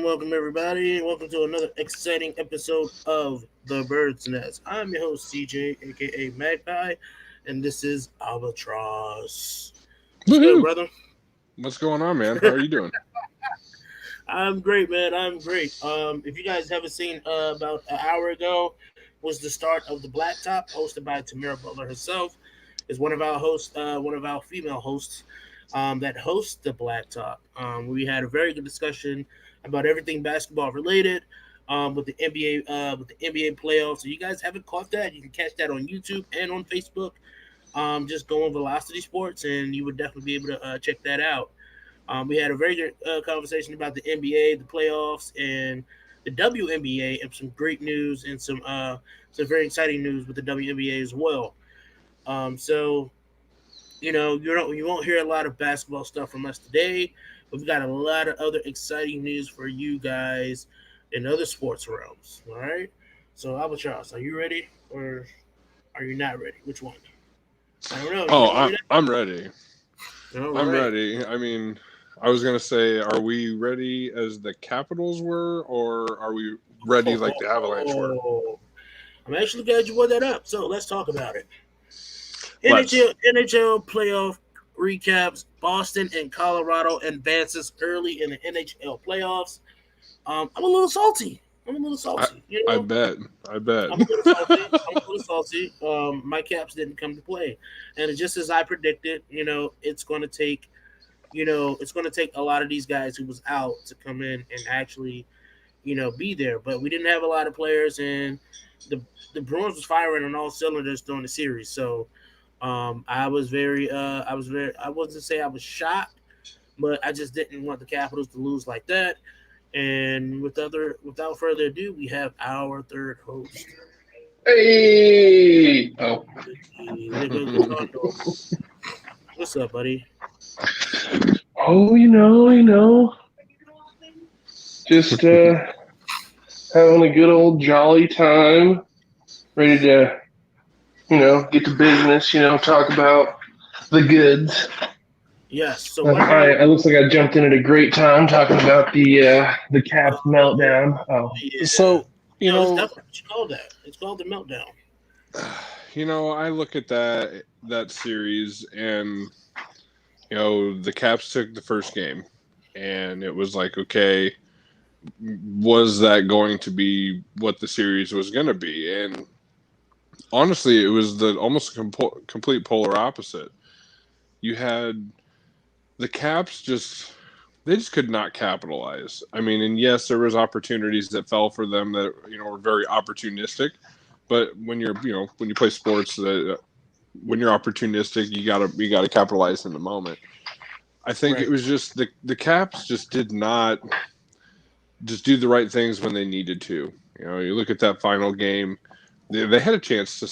Welcome, everybody. Welcome to another exciting episode of The Bird's Nest. I'm your host, CJ, aka Magpie, and this is Albatross. What's good, brother? What's going on, man? How are you doing? I'm great, man. I'm great. If you guys haven't seen, about an hour ago was the start of the Blacktop, hosted by Tamara Butler herself. Is one of our hosts, one of our female hosts. That hosts the Blacktop. We had a very good discussion about everything basketball related with the NBA playoffs. So you guys haven't caught that, you can catch that on YouTube and on Facebook. Just go on Velocity Sports, and you would definitely be able to check that out. We had a very good conversation about the NBA, the playoffs, and the WNBA, and some great news and some very exciting news with the WNBA as well. So you won't hear a lot of basketball stuff from us today. We've got a lot of other exciting news for you guys in other sports realms. All right. So, Albatross, are you ready or are you not ready? Which one? I don't know. I'm ready. All I'm right. ready. I mean, I was gonna say, are we ready as the Capitals were, or are we ready like the Avalanche were? I'm actually glad you brought that up. So let's talk about it. NHL playoff recaps. Boston and Colorado advances early in the NHL playoffs. I'm a little salty. I bet. I'm a little salty. My Caps didn't come to play, and just as I predicted, it's going to take, a lot of these guys who was out to come in and actually, be there. But we didn't have a lot of players, and the Bruins was firing on all cylinders during the series. So. I wasn't say I was shocked, but I just didn't want the Capitals to lose like that. And without further ado, we have our third host. Hey! Oh. What's up, buddy? Oh, just having a good old jolly time, ready to get to business, talk about the goods. Yes. So I looks like I jumped in at a great time talking about the Caps meltdown. Oh. Yeah. So, that's what you call that. It's called the meltdown. I look at that series, and the Caps took the first game, and it was like, okay, was that going to be what the series was going to be? And honestly, it was the almost complete polar opposite. You had the Caps they just could not capitalize. I mean, and yes, there was opportunities that fell for them that were very opportunistic. But when you play sports, when you're opportunistic, you gotta capitalize in the moment. I think It was just the Caps just did not just do the right things when they needed to. You look at that final game. They had a chance to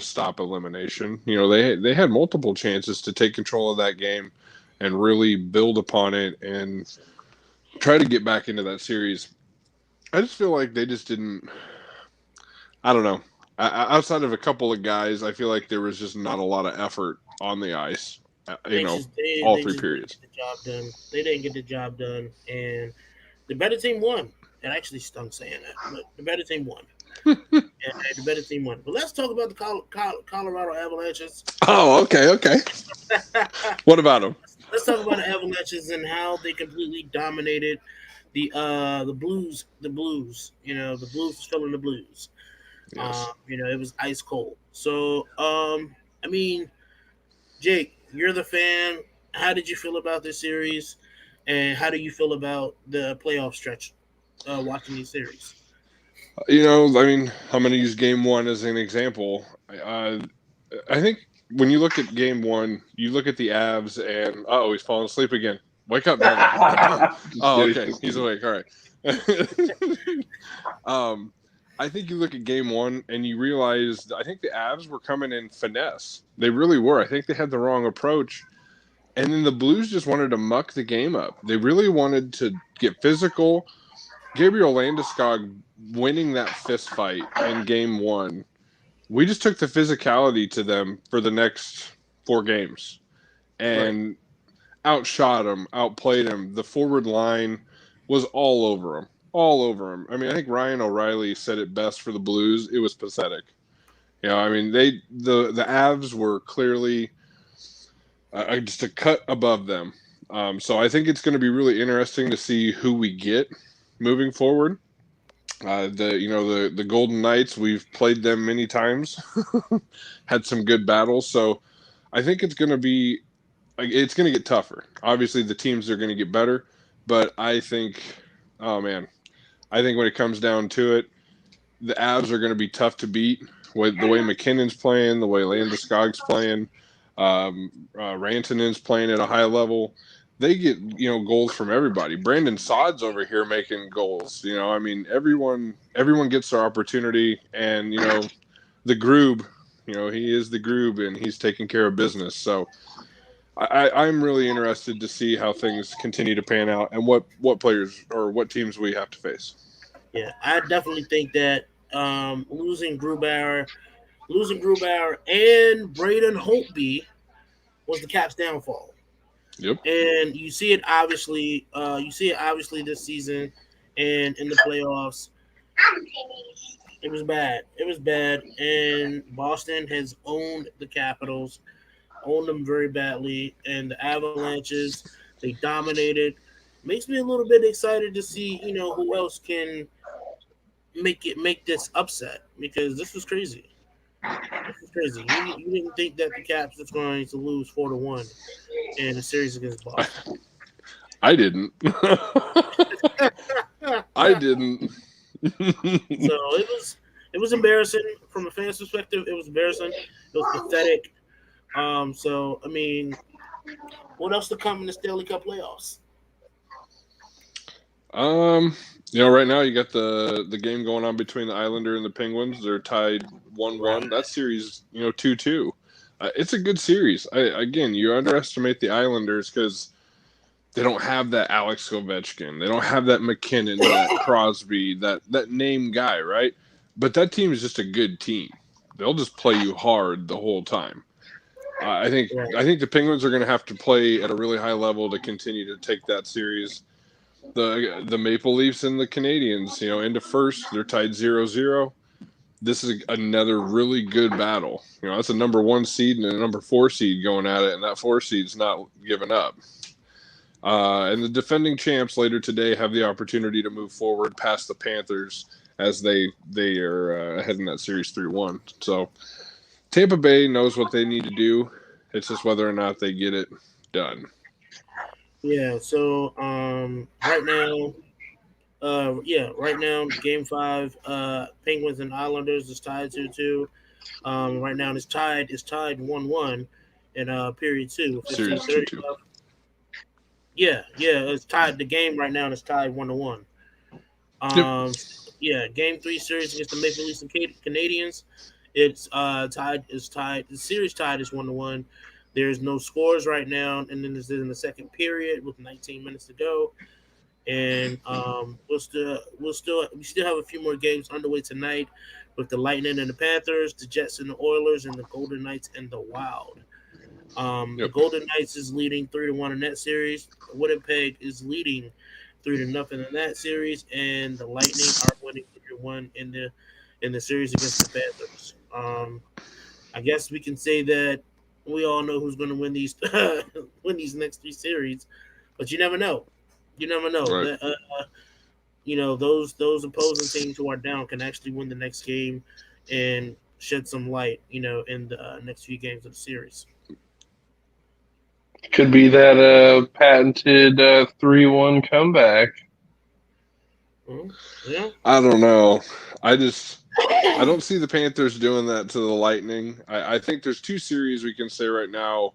stop elimination. They had multiple chances to take control of that game and really build upon it and try to get back into that series. I just feel like they just didn't. I don't know. Outside of a couple of guys, I feel like there was just not a lot of effort on the ice. All three periods. They didn't get the job done, and the better team won. It actually stung saying that, but the better team won. And the better team won. But let's talk about the Colorado Avalanches. Oh, okay. What about them? Let's talk about the Avalanches and how they completely dominated the Blues. You know, the Blues was feeling the blues. Yes. You know, it was ice cold. So, I mean, Jake, you're the fan. How did you feel about this series, and how do you feel about the playoff stretch? Watching these series. I mean, I'm going to use game one as an example. I think when you look at game one, you look at the Avs and, oh, he's falling asleep again. Wake up, man. Just Oh, kidding, okay. just He's kidding. awake. All right. I think you look at game one and you realize I think the Avs were coming in finesse. They really were. I think they had the wrong approach. And then the Blues just wanted to muck the game up. They really wanted to get physical. Gabriel Landeskog winning that fist fight in game one, we just took the physicality to them for the next 4 games Right. and outshot them, outplayed them. The forward line was all over them, all over them. I mean, I think Ryan O'Reilly said it best for the Blues. It was pathetic. I mean, the Avs were clearly just a cut above them. So I think it's going to be really interesting to see who we get moving forward. The Golden Knights, we've played them many times, had some good battles. So I think it's going to get tougher. Obviously, the teams are going to get better, but oh man, I think when it comes down to it, the Avs are going to be tough to beat. With the way McKinnon's playing, the way Landeskog's playing, Rantanen's playing at a high level, they get goals from everybody. Brandon Saad's over here making goals. I mean everyone gets their opportunity, and the Groob, he is the Groob, and he's taking care of business. So I'm really interested to see how things continue to pan out and what players or what teams we have to face. Yeah, I definitely think that losing Grubauer and Braden Holtby was the Caps' downfall, Yep. and you see it obviously. You see it obviously this season, and in the playoffs, it was bad. It was bad, and Boston has owned the Capitals, owned them very badly, and the Avalanches they dominated. Makes me a little bit excited to see who else can make this upset because this was crazy. This is crazy. You didn't think that the Caps was going to lose 4-1 in a series against Boston. I didn't. I didn't. So it was embarrassing from a fan's perspective. It was embarrassing. It was pathetic. So I mean, what else to come in the Stanley Cup playoffs? Um, right now you got the game going on between the Islander and the Penguins. They're tied 1-1. Right. That series, 2-2. It's a good series. Again, you underestimate the Islanders because they don't have that Alex Ovechkin. They don't have that McKinnon, that Crosby, that name guy, right? But that team is just a good team. They'll just play you hard the whole time. I think Right. I think the Penguins are going to have to play at a really high level to continue to take that series. The Maple Leafs and the Canadians, into first, they're tied 0-0. This is another really good battle. That's a number 1 seed and a number 4 seed going at it, and that 4 seed's not giving up. And the defending champs later today have the opportunity to move forward past the Panthers as they are ahead in that series 3-1. So Tampa Bay knows what they need to do. It's just whether or not they get it done. Yeah. So right now, Game 5, Penguins and Islanders is tied 2-2. Right now it's tied 1-1 in period 2, Series 15:30 2-2. left. Yeah, it's tied. The game right now is tied 1-1. Yep. Yeah, Game 3 series against the Maple Leafs and Canadians. It's tied. It's tied. The series tied is 1-1. There's no scores right now, and then this is in the second period with 19 minutes to go. And we still have a few more games underway tonight with the Lightning and the Panthers, the Jets and the Oilers, and the Golden Knights and the Wild. The Yep. Golden Knights is leading 3-1 in that series. Winnipeg is leading 3-0 in that series, and the Lightning are winning 3-1 in the series against the Panthers. I guess we can say that we all know who's going to win these win these next 3 series, but you never know. You never know. Right. Those opposing teams who are down can actually win the next game and shed some light, in the next few games of the series. Could be that patented 3-1 comeback. Yeah. I don't know. I don't see the Panthers doing that to the Lightning. I think there's two series we can say right now.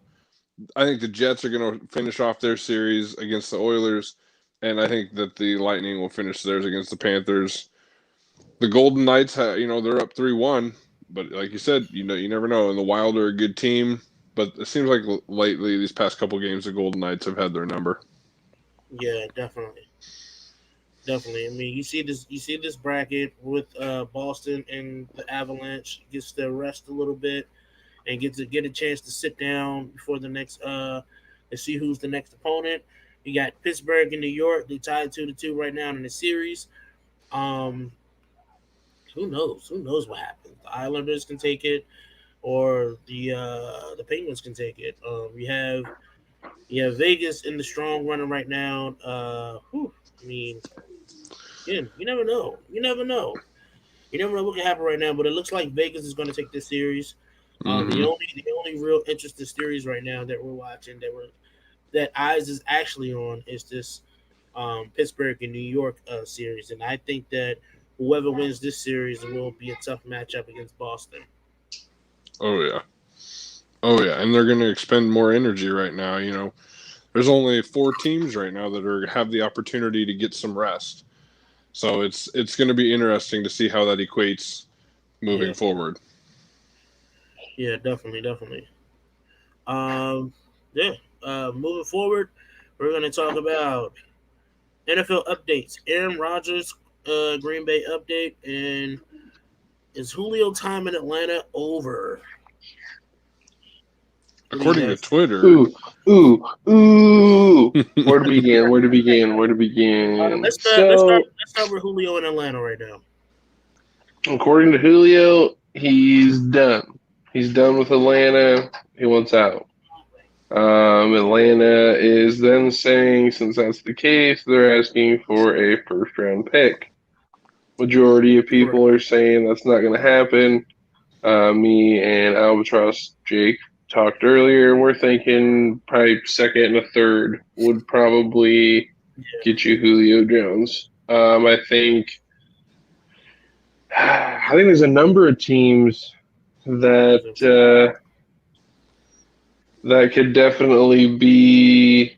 I think the Jets are going to finish off their series against the Oilers, and I think that the Lightning will finish theirs against the Panthers. The Golden Knights, they're up 3-1, but like you said, you never know. And the Wild are a good team, but it seems like lately, these past couple games, the Golden Knights have had their number. Yeah, definitely. Definitely. I mean, you see this bracket with Boston and the Avalanche gets to rest a little bit and get a chance to sit down before the next to see who's the next opponent. You got Pittsburgh and New York. They tied 2-2 right now in the series. Um, who knows? Who knows what happens? The Islanders can take it, or the Penguins can take it. You have Vegas in the strong running right now. I mean, again, you never know. You never know. You never know what can happen right now. But it looks like Vegas is going to take this series. The Mm-hmm. only real interesting series right now that we're watching that eyes is actually on is this Pittsburgh and New York series, and I think that whoever wins this series will be a tough matchup against Boston. Oh yeah, oh yeah, and they're going to expend more energy right now. There's only 4 teams right now that have the opportunity to get some rest. So it's going to be interesting to see how that equates moving Yeah, forward. yeah, definitely, definitely. Um, yeah. Moving forward, we're going to talk about NFL updates. Aaron Rodgers, Green Bay update, and is Julio time in Atlanta over? What do you According to guys think? Twitter, Ooh, ooh, ooh. Where to begin? Where to begin? Where to Uh, begin? let's start. Let's start. So, Let's start with Julio in Atlanta right now. according to Julio, he's done. He's done with Atlanta. He wants out. Atlanta is then saying, since that's the case, they're asking for a first round pick. Majority of Correct. people are saying that's not going to happen. Me and Albatross Jake talked earlier, and we're thinking probably second and a third would probably Yeah. get you Julio Jones. I think there's a number of teams that that could definitely be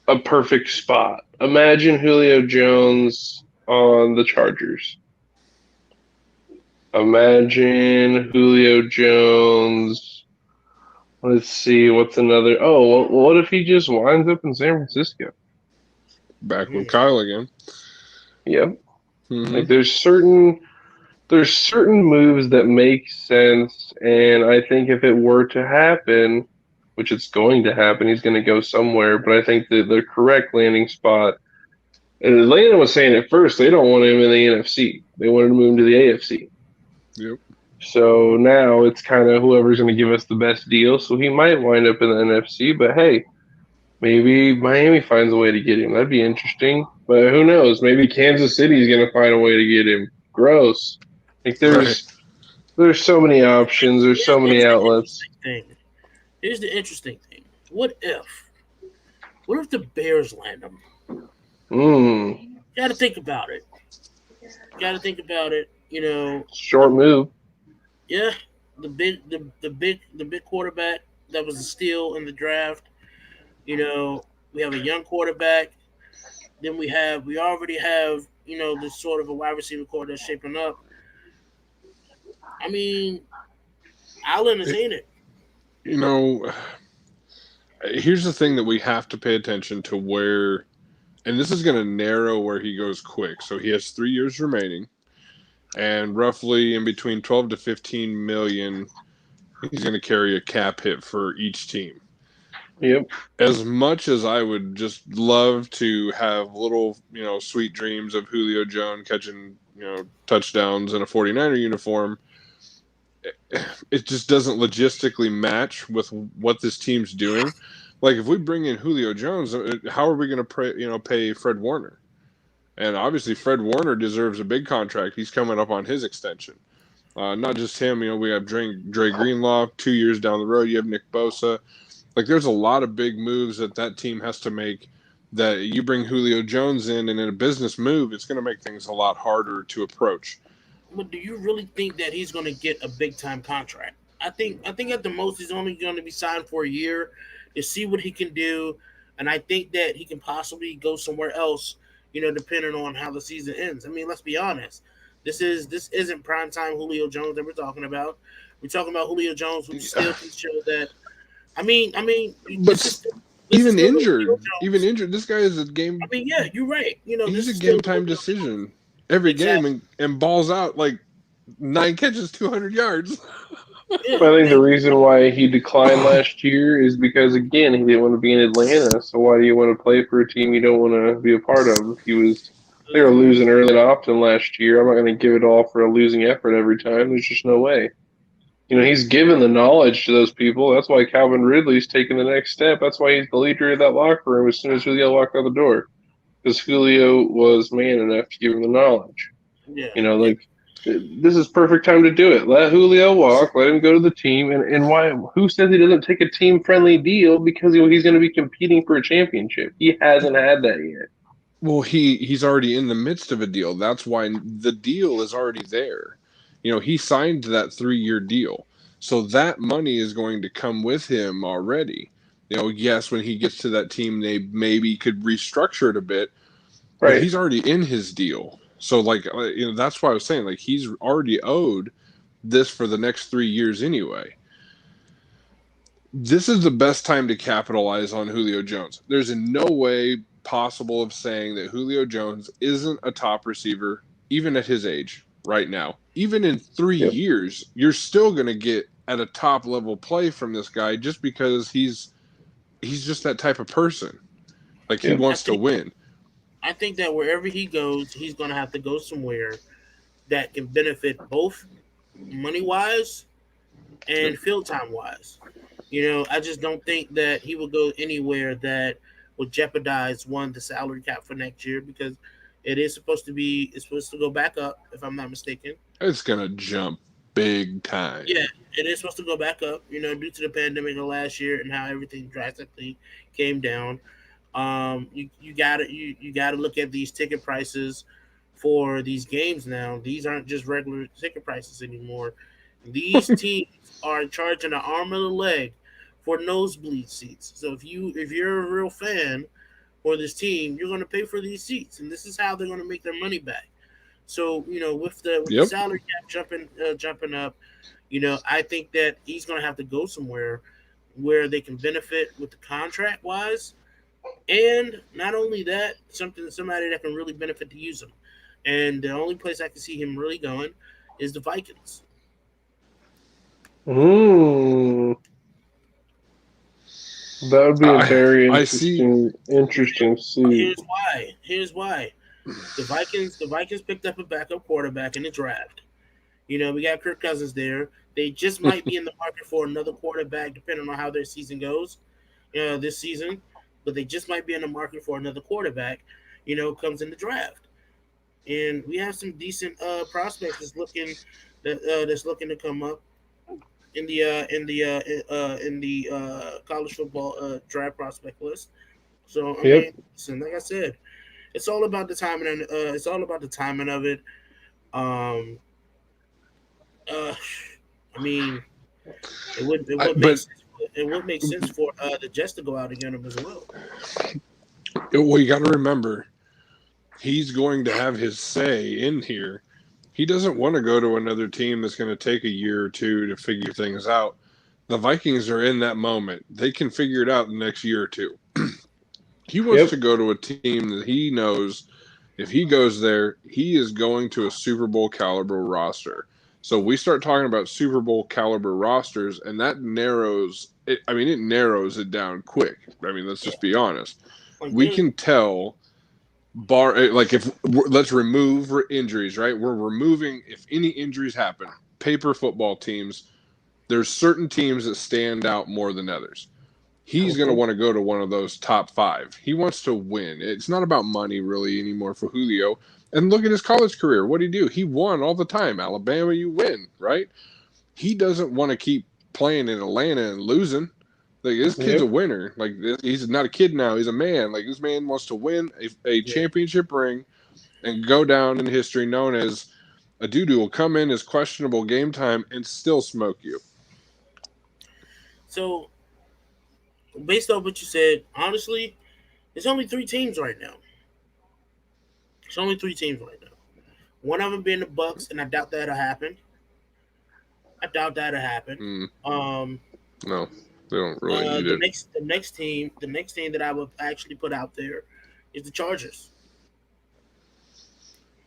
a perfect spot. Imagine Julio Jones on the Chargers. Imagine Julio Jones. Let's see, what's another? Oh, well, what if he just winds up in San Francisco? back with Hmm. Kyle again. Yep. Mm-hmm. Like there's certain moves that make sense, and I think if it were to happen, which it's going to happen, he's going to go somewhere. But I think the correct landing spot. And Atlanta was saying at first they don't want him in the NFC. They wanted to move him to the AFC. Yep. So now it's kind of whoever's going to give us the best deal. So he might wind up in the NFC, but hey, maybe Miami finds a way to get him. That'd be interesting. But who knows? Maybe Kansas City's going to find a way to get him. Gross. Like Right. there's so many options. There's so many Here's the outlets. interesting thing. Here's the interesting thing. What if? What if the Bears land him? Hmm. You got to think about it. You got to think about it. Short move. Yeah, the big quarterback that was a steal in the draft. We have a young quarterback. Then we already have this sort of a wide receiver core that's shaping up. I mean, Allen is in it. You know, here's the thing that we have to pay attention to where, and this is going to narrow where he goes quick. So he has 3 years remaining, and roughly in between 12 to 15 million, he's going to carry a cap hit for each team. Yep. As much as I would just love to have little, sweet dreams of Julio Jones catching, touchdowns in a 49er uniform, it just doesn't logistically match with what this team's doing. Like if we bring in Julio Jones, how are we going to pay Fred Warner? And obviously, Fred Warner deserves a big contract. He's coming up on his extension. Not just him. We have Dre Greenlaw 2 years down the road. You have Nick Bosa. Like, there's a lot of big moves that team has to make. That you bring Julio Jones in, and in a business move, it's going to make things a lot harder to approach. But do you really think that he's going to get a big time contract? I think at the most he's only going to be signed for a year to see what he can do, and I think that he can possibly go somewhere else. Depending on how the season ends. I mean, let's be honest. This isn't prime time Julio Jones that we're talking about. We're talking about Julio Jones who still can show that. I mean, But this is even still injured, Julio Jones. this guy is a game. I mean, yeah, you're right. He's This a is still game time Julio Jones. decision every game, Exactly. and balls out like 9 catches, 200 yards. Yeah, I think the and reason why he declined last year is because, again, he didn't want to be in Atlanta. So why do you want to play for a team you don't want to be a part of? They were losing early and often last year. I'm not going to give it all for a losing effort every time. There's just no way. He's given the knowledge to those people. That's why Calvin Ridley's taking the next step. That's why he's the leader of that locker room as soon as Julio walked out the door. Because Julio was man enough to give him the knowledge. yeah, Like, this is perfect time to do it. Let Julio walk. Let him go to the team. And why? Who says he doesn't take a team-friendly deal because he's going to be competing for a championship? He hasn't had that yet. Well, he's already in the midst of a deal. That's why the deal is already there. He signed that 3-year deal. So that money is going to come with him already. Yes, when he gets to that team, they maybe could restructure it a bit, but Right. he's already in his deal. So, that's why I was saying, he's already owed this for the next 3 years anyway. This is the best time to capitalize on Julio Jones. There's in no way possible of saying that Julio Jones isn't a top receiver, even at his age right now. Even in 3 Yep. years, you're still going to get at a top level play from this guy just because he's just that type of person. He Yep. wants to win. I think that wherever he goes, he's going to have to go somewhere that can benefit both money wise and field time wise. I just don't think that he will go anywhere that would jeopardize the salary cap for next year because it's supposed to go back up if I'm not mistaken. It's going to jump big time. Yeah, it is supposed to go back up. Due to the pandemic of last year and how everything drastically came down. You gotta look at these ticket prices for these games now. These aren't just regular ticket prices anymore. These teams are charging an arm and a leg for nosebleed seats. So if you're a real fan for this team, you're going to pay for these seats, and this is how they're going to make their money back. So with the Yep. salary cap jumping up, I think that he's going to have to go somewhere where they can benefit with the contract wise, and not only that, somebody that can really benefit to use him. And the only place I can see him really going is the Vikings. Mm, that would be a very I see. interesting Here's suit. why. Here's why. The Vikings picked up a backup quarterback in the draft. We got Kirk Cousins there. They just might be in the market for another quarterback, depending on how their season goes. This season, but they just might be in the market for another quarterback. Comes in the draft, and we have some decent prospects that's looking to come up in the college football draft prospect list. So I Yep. mean, listen, like I said, it's all about the timing, and it's all about the timing of it. Um, uh, I mean, it would make But sense. It would make sense for the Jets to go out and get him as well. well, you got to remember, he's going to have his say in here. He doesn't want to go to another team that's going to take a year or two to figure things out. The Vikings are in that moment. They can figure it out in the next year or two. He wants Yep. to go to a team that he knows if he goes there, he is going to a Super Bowl caliber roster. So we start talking about Super Bowl caliber rosters, and that narrows it. I mean, it narrows it down quick. I mean, let's just be honest. Like We can tell if let's remove injuries, right? We're removing if any injuries happen. Paper football teams, there's certain teams that stand out more than others. he's going to want to go to one of those top 5. He wants to win. It's not about money really anymore for Julio. And look at his college career. What did he do? He won all the time. Alabama, you win, right? He doesn't want to keep playing in Atlanta and losing. Like, this kid's a winner. Like, he's not a kid now. He's a man. Like, this man wants to win a championship ring and go down in history known as a dude who will come in as questionable game time and still smoke you. So, based on what you said, honestly, there's only 3 teams right now. There's only 3 teams right now. One of them being the Bucks, and I doubt that'll happen. No, they don't really need it. The next team that I would actually put out there is the Chargers.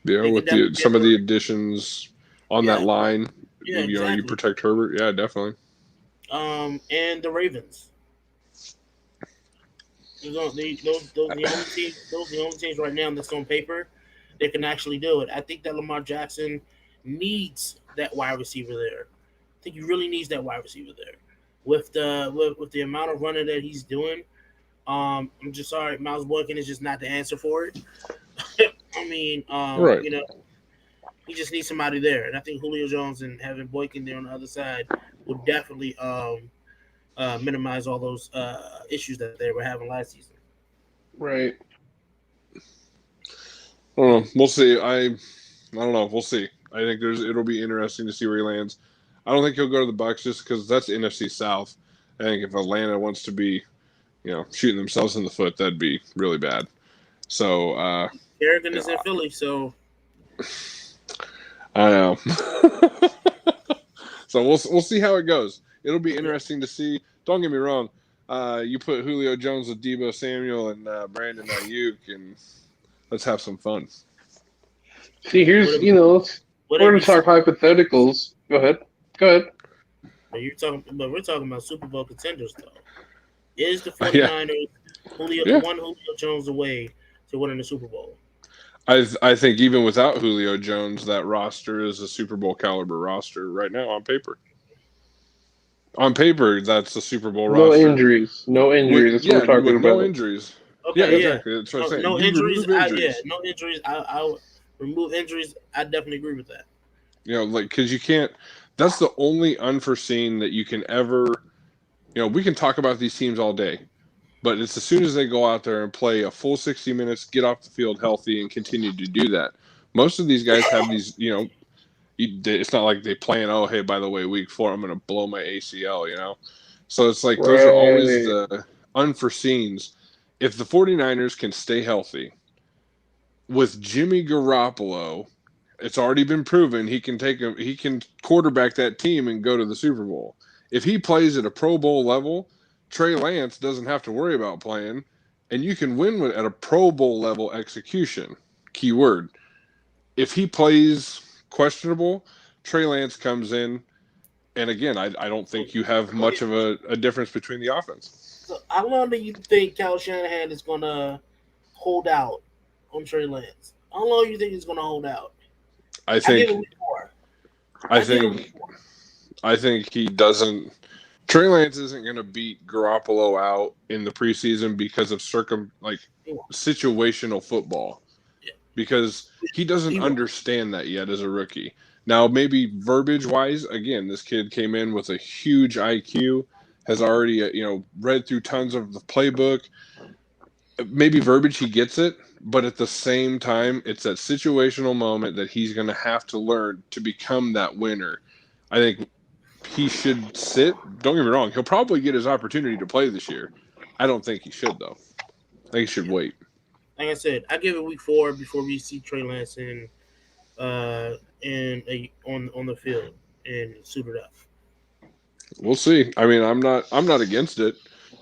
Yeah, with some of the additions on that line, you protect Herbert. Yeah, definitely. And the Ravens. Those are the only teams right now that's on paper that can actually do it. I think that Lamar Jackson needs that wide receiver there. I think he really needs that wide receiver there. With the amount of running that he's doing, I'm just sorry, Miles Boykin is just not the answer for it. I mean, right. He just needs somebody there, and I think Julio Jones and having Boykin there on the other side would definitely minimize all those issues that they were having last season. Right. I don't know. We'll see. I don't know. We'll see. I think it'll be interesting to see where he lands. I don't think he'll go to the Bucs just because that's the NFC South. I think if Atlanta wants to be, shooting themselves in the foot, that'd be really bad. So Kerrigan is in Philly, so I know. So we'll see how it goes. It'll be interesting to see. Don't get me wrong. You put Julio Jones with Deebo Samuel and Brandon Ayuk, and let's have some fun. See, here's we're going to talk hypotheticals. Go ahead. But we're talking about Super Bowl contenders, though. Is the 49ers Julio Jones away to winning the Super Bowl? I think even without Julio Jones, that roster is a Super Bowl caliber roster right now on paper. On paper, that's a Super Bowl roster. No injuries. That's what we're talking about. No injuries. Okay, exactly. That's what I'm saying. No injuries. No injuries. I'll remove injuries. I definitely agree with that. Because you can't. That's the only unforeseen that you can ever. We can talk about these teams all day, but it's as soon as they go out there and play a full 60 minutes, get off the field healthy, and continue to do that. Most of these guys have these. It's not like they plan. Oh, hey, by the way, week 4, I'm going to blow my ACL. So it's like those are always the unforeseens. If the 49ers can stay healthy with Jimmy Garoppolo, it's already been proven he can quarterback that team and go to the Super Bowl. If he plays at a Pro Bowl level, Trey Lance doesn't have to worry about playing, and you can win at a Pro Bowl level execution. Key word. If he plays questionable, Trey Lance comes in, and again, I don't think you have much of a difference between the offense. So how long do you think Kyle Shanahan is going to hold out on Trey Lance? How long do you think he's going to hold out? I think he doesn't. Trey Lance isn't going to beat Garoppolo out in the preseason because of situational football. Yeah. Because he doesn't understand that yet as a rookie. Now, maybe verbiage-wise, again, this kid came in with a huge IQ, has already read through tons of the playbook. Maybe verbiage, he gets it. But at the same time, it's that situational moment that he's going to have to learn to become that winner. I think he should sit. Don't get me wrong. He'll probably get his opportunity to play this year. I don't think he should, though. I think he should wait. Like I said, I give it week 4 before we see Trey Lance on the field and suited up. We'll see. I mean, I'm not against it.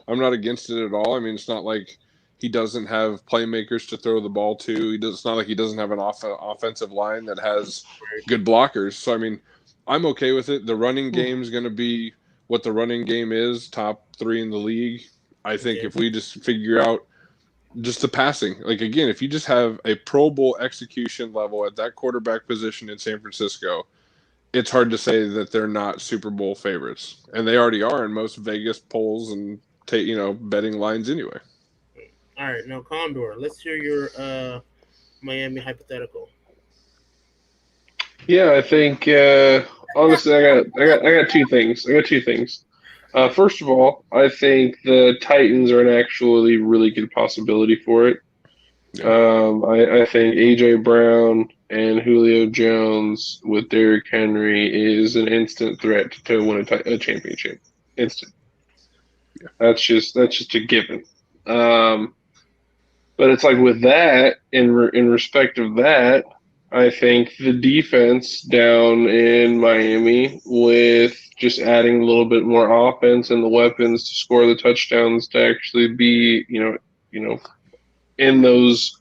I'm not against it at all. I mean, it's not like he doesn't have playmakers to throw the ball to. It's not like he doesn't have an offensive line that has good blockers. So, I mean, I'm okay with it. The running game is going to be what the running game is, top 3 in the league. I think if we just figure out just the passing, again, if you just have a Pro Bowl execution level at that quarterback position in San Francisco, it's hard to say that they're not Super Bowl favorites. And they already are in most Vegas polls and take betting lines anyway. All right, now Condor, let's hear your Miami hypothetical. Yeah, I think honestly, I got two things. I got two things. First of all, I think the Titans are an actually really good possibility for it. Yeah. I think AJ Brown and Julio Jones with Derrick Henry is an instant threat to win a championship. Instant. That's just a given. Um, but it's like with that, in respect of that, I think the defense down in Miami with just adding a little bit more offense and the weapons to score the touchdowns to actually be, in those,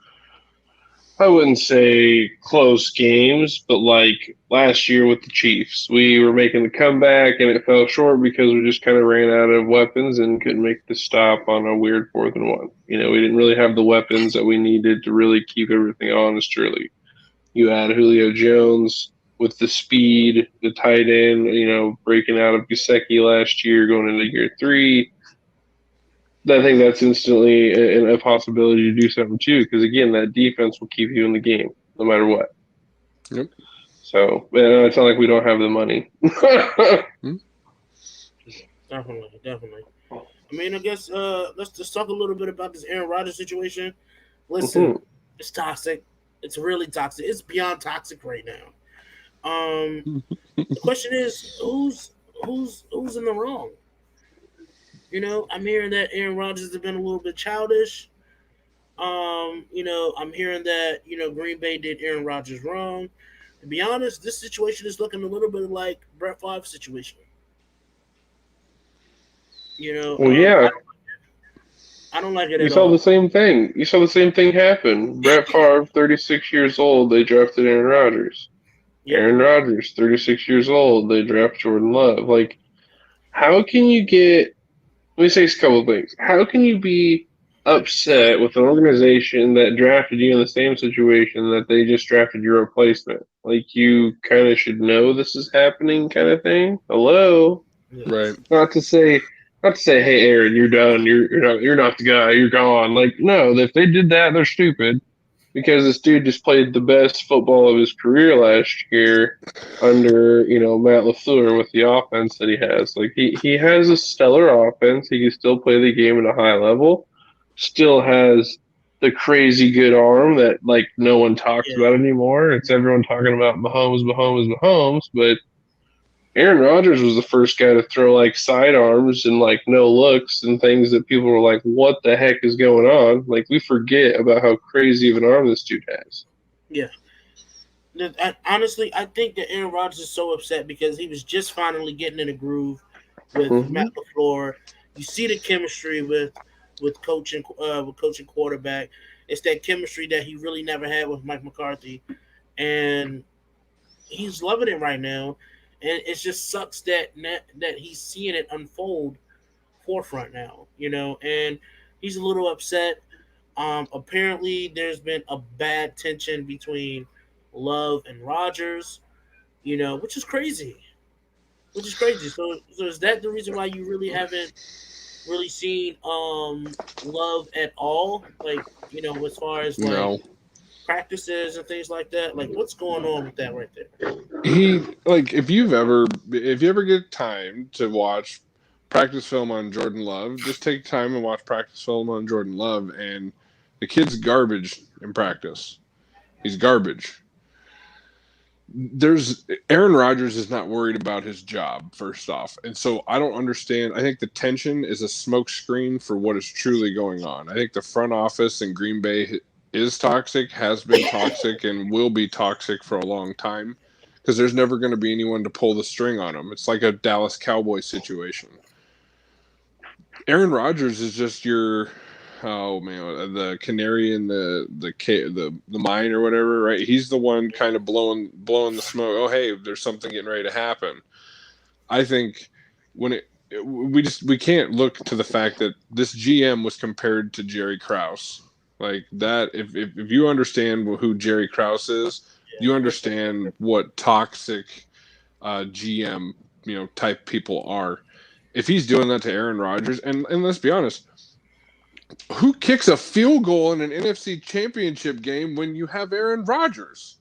I wouldn't say close games, but like last year with the Chiefs, we were making the comeback and it fell short because we just kind of ran out of weapons and couldn't make the stop on a weird 4th and 1. We didn't really have the weapons that we needed to really keep everything honest, really. You add Julio Jones with the speed, the tight end, breaking out of Gesicki last year, going into year 3. I think that's instantly a possibility to do something too, because again, that defense will keep you in the game no matter what. Yep. So it's not like we don't have the money. Definitely, definitely. I mean, I guess let's just talk a little bit about this Aaron Rodgers situation. Listen, Mhm. it's toxic. It's really toxic. It's beyond toxic right now. The question is, who's in the wrong? I'm hearing that Aaron Rodgers has been a little bit childish. I'm hearing that Green Bay did Aaron Rodgers wrong. To be honest, this situation is looking a little bit like Brett Favre's situation. You know, Well, um, yeah, I, I don't like it you at saw the all. same thing. You saw the same thing happen. Brett Favre, 36 years old, they drafted Aaron Rodgers. Yep. Aaron Rodgers, 36 years old, they draft Jordan Love. Like, how can you get let me say a couple of things. How can you be upset with an organization that drafted you in the same situation that they just drafted your replacement? Like you kind of should know this is happening, kind of thing. Hello, Right. Yes. not to say, hey, Aaron, you're done. You're not the guy. You're gone. Like no, if they did that, they're stupid because this dude just played the best football of his career last year under Matt LaFleur with the offense that he has. Like he has a stellar offense. He can still play the game at a high level. Still has the crazy good arm that like no one talks about Yeah. anymore. It's everyone talking about Mahomes, Mahomes, Mahomes, but Aaron Rodgers was the first guy to throw like sidearms and like no looks and things that people were like, "What the heck is going on?" Like we forget about how crazy of an arm this dude has. Yeah. Honestly, I think that Aaron Rodgers is so upset because he was just finally getting in a groove with Hmm. Matt LaFleur. You see the chemistry with coaching quarterback. It's that chemistry that he really never had with Mike McCarthy, and he's loving it right now. And it just sucks that he's seeing it unfold forefront now. And he's a little upset. Apparently, there's been a bad tension between Love and Rogers, which is crazy. Which is crazy. So is that the reason why you really haven't really seen Love at all? Like, as far as like No. practices and things like that. Like, what's going on with that right there? He like if you ever get time to watch practice film on Jordan Love, just take time and watch practice film on Jordan Love, and the kid's garbage in practice. He's garbage. There's Aaron Rodgers is not worried about his job first off, and so I don't understand. I think the tension is a smokescreen for what is truly going on. I think the front office in Green Bay is toxic, has been toxic, and will be toxic for a long time because there's never going to be anyone to pull the string on them. It's like a Dallas Cowboys situation. Aaron Rodgers is just your oh man, the canary in the mine or whatever, right? He's the one kind of blowing the smoke. Oh hey, there's something getting ready to happen. I think when we can't look to the fact that this GM was compared to Jerry Krause. Like that, if you understand who Jerry Krause is, you Yeah, most definitely. understand what toxic GM type people are. if he's doing that to Aaron Rodgers, and let's be honest, who kicks a field goal in an NFC Championship game when you have Aaron Rodgers?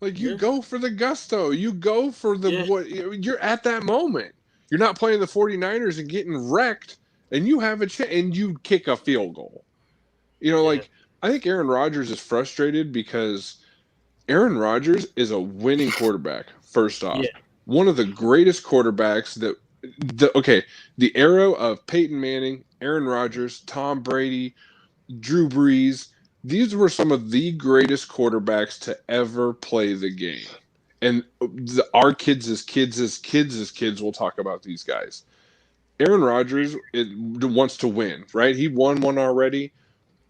Like, you Yeah, go for the gusto. You go for the yeah, what you're at that moment. You're not playing the 49ers and getting wrecked, and you have a chance, and you kick a field goal. yeah, Like, I think Aaron Rodgers is frustrated because Aaron Rodgers is a winning quarterback, first off. yeah, One of the greatest quarterbacks the era of Peyton Manning, Aaron Rodgers, Tom Brady, Drew Brees, these were some of the greatest quarterbacks to ever play the game. And our kids will talk about these guys. Aaron Rodgers wants to win, right? He won one already.